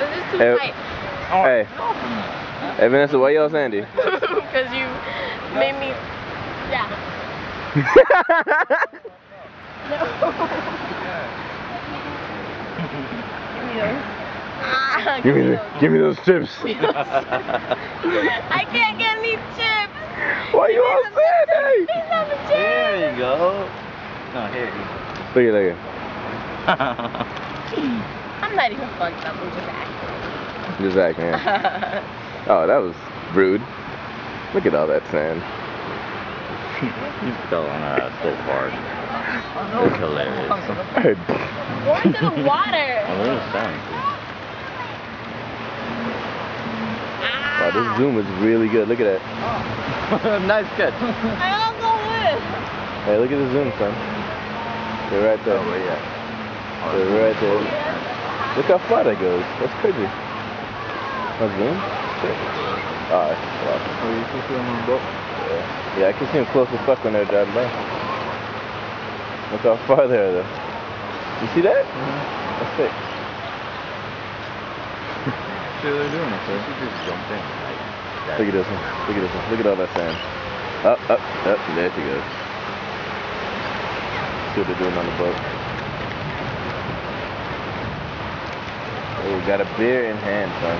This is too Hey. tight. Hey. Hey, Vanessa, why y'all Sandy? Because you made me. Yeah. Give me those. Give me those chips. I can't get any chips. Why you all Sandy? These are the chips. There you go. No, here. Look at I'm not even fucked up. I'm just acting. Just acting, yeah. Oh, that was rude. Look at all that sand. You fell on her ass so hard. It's hilarious. Go into the water. Oh, there's sand. Wow, this zoom is really good. Look at that. Nice catch. I don't go in. Hey, look at the zoom, son. They're right there. Oh, yeah. They're right there. Look how far that goes. That's crazy. A zoom? Shit. Alright. Wow. Oh, you can see them on the boat? Yeah, I can see them close as fuck when they're driving by. Look how far they are, though. You see that? That's sick. See what they're doing up there? She just jumped in. Look at this one. Look at this one. Look at all that sand. Up, up, up. There she goes. See what they're doing on the boat. Oh, got a beer in hand, son.